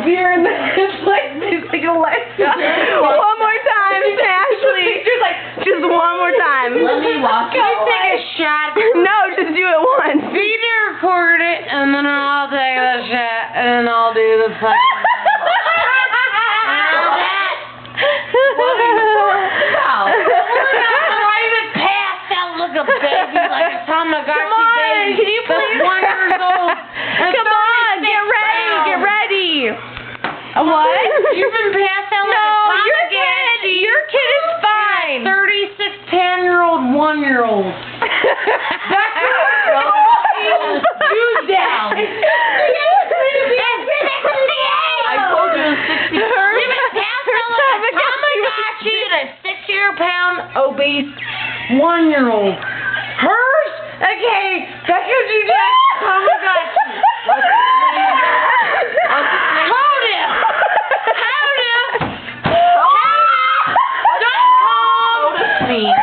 beer in the it's like Alexa. One more time, Ashley. Just one more time. Let me watch it. Can I take a shot? No, just do it once. Peter record it, and then I'll take a shot, and then I'll do the fucking. Baby, like a Tamigotchi baby. Can you please? That's 1 year old. Come on, get ready. What? You've been passed out like a Tamagotchi. Your kid is fine. 36, 10-year-old, 1-year-old. That's you down. I told you it was 60. You've been passed out like a Tamagotchi and a 6-pound obese 1-year-old. Hers? Okay, that's what you did. Tamagotchi. Hold him. Hold him. Don't call me. 70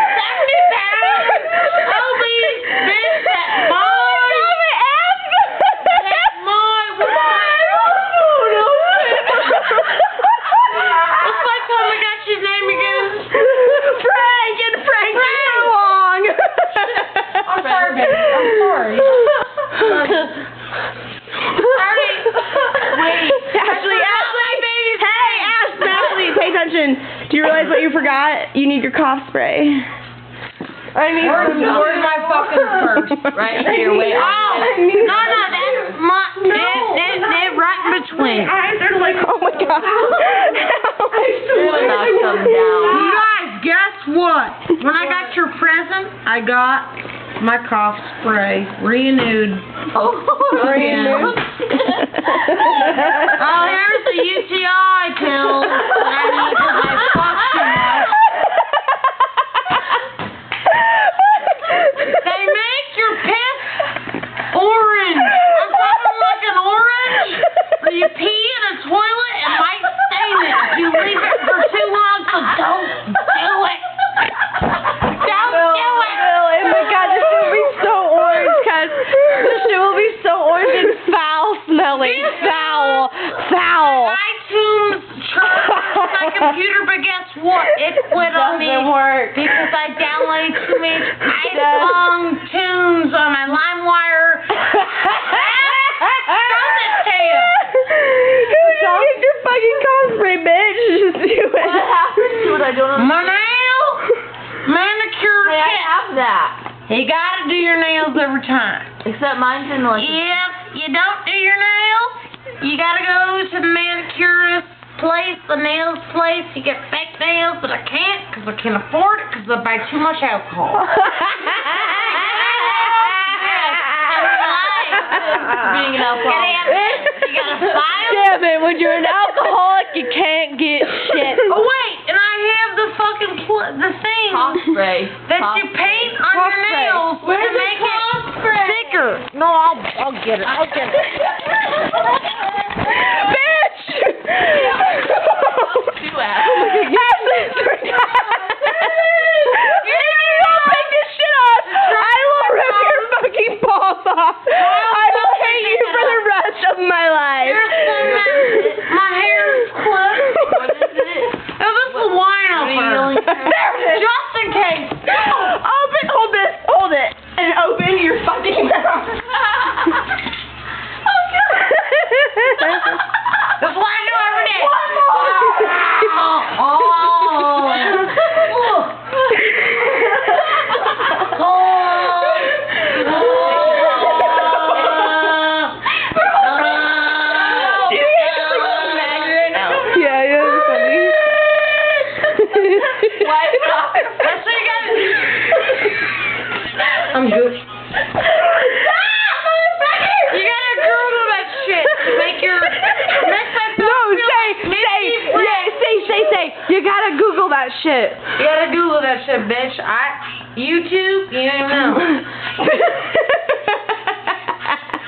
pounds. Obese bitch. That's mine. That's mine. What's my Tamagotchi's name again? Frank and Frank so long. I'm sorry, baby. I'm sorry. Sorry. Wait. Ashley, hey, Ashley, pay attention. Do you realize what you forgot? You need your cough spray. I need Where's my fucking purse? Right here. Wait. Oh, no, that's my. They're right in between. Eyes are like, oh my god. You guys, guess what? When I got your present, I got my cough spray renewed. Renewed? Oh, here's the UTI pill that I need because I fucked too much. They make your piss orange. I'm talking like an orange. When you pee in a toilet, it might stain it if you leave it for too long, so don't do it. Don't do it. Oh my god, this will be so orange, cuz this shit will be so orange and foul smelling. Foul. iTunes charged my computer, but guess what? It quit on me Doesn't work. because I downloaded too many iPhone tunes on my LimeWire. Get your fucking cough spray, bitch. Just do it. What happened to it? I don't know. My nail manicure I kit. have that. You gotta do your nails every time. Except mine's in like. If you don't do your nails, you gotta go to the manicurist place, the nails place. You get fake nails, but I can't because I can't afford it because I buy too much alcohol. Being an alcoholic. You gotta file. Damn it, when you're an alcoholic, you can't get shit. Oh wait, and I have the fucking the thing Cough spray. that Cough you paint on Cough your spray. nails to Where's the make cough it spray? thicker. No, I'll get it. I'll get it. Bitch! Two apples. Ashley, you don't pick this shit up, I will rip your fucking balls off. I will hate you for the rest of my life. My hair's clipped. What is it? Oh, this is a wine What are you opener. yelling at? There it is. Just in case. Hold it, and open your fucking mouth. That's what I do every day. One more. Yeah, you're funny. That's what you gotta do. I'm good. You gotta Google that shit to make your Say. You gotta Google that shit. You gotta Google that shit, bitch. YouTube, you don't even know.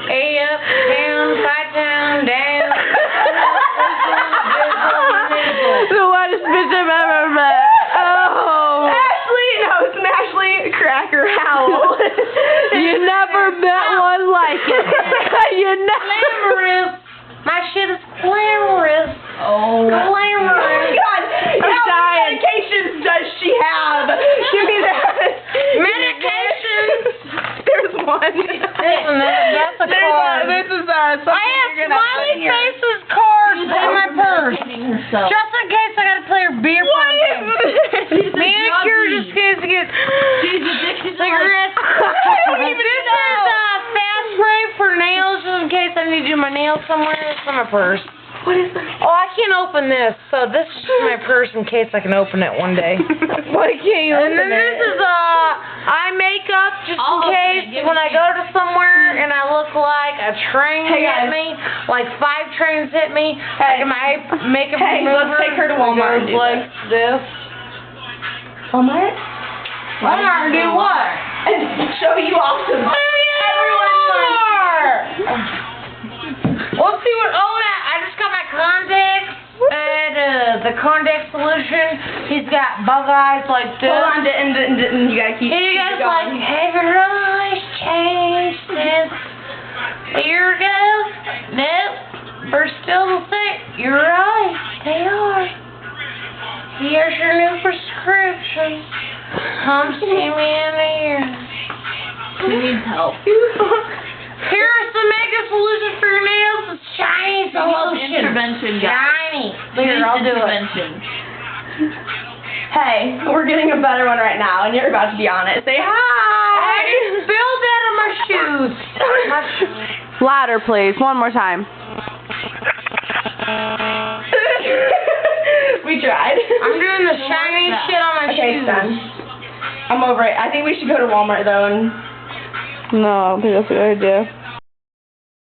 A up, down, side down, down. The worst bitch I've ever met. Oh. Ashley, no, it's an Ashley Cracker Howell. You never met one like it. You never. My shit is glamorous. Oh. Oh my Glamorous. God! I'm How dying. many medications does she have? Give me that. Medications. There's one. That's a card. This is I something have you're gonna put smiley in your- faces cards in my purse. Herself. Just in case I gotta play a beer What pong game. is this? Manicure just in case I get She's addicted to cigarettes. I don't even This is know. fast spray for nails just in case I need to do my nails somewhere. It's in my purse. What is that? Oh, I can't open this, so this is just my purse in case I can open it one day. Why can't you And open then this it? is eye makeup just I'll in open case it. Give when me I go to somewhere and I look like a train Hey, hit guys. me, like 5 trains hit me. Hey. Like my makeup Hey, remover let's take her to Walmart and goes do like this. Walmart? Walmart do what? And show you off to everyone. Let's see what. Oh, I just got my contacts at the contact solution. He's got bug eyes like this. Hold on, and you gotta keep. And you guys like, have your eyes changed since a year ago? Nope. We're still the same. You're right. They are. Here's your new prescription. Come see me in a year. She needs help. Here's the mega solution for your nails. It's shiny solution. Intervention, guys. Shiny. She Here, needs I'll do it. intervention. Hey, we're getting a better one right now, and you're about to be on it. Say I hi. just spilled out of my shoes. My shoes. Louder, please. One more time. We tried. I'm doing the shiny shit on my Okay, shoes. son. I'm over it. I think we should go to Walmart though and. No, I don't think that's a good idea.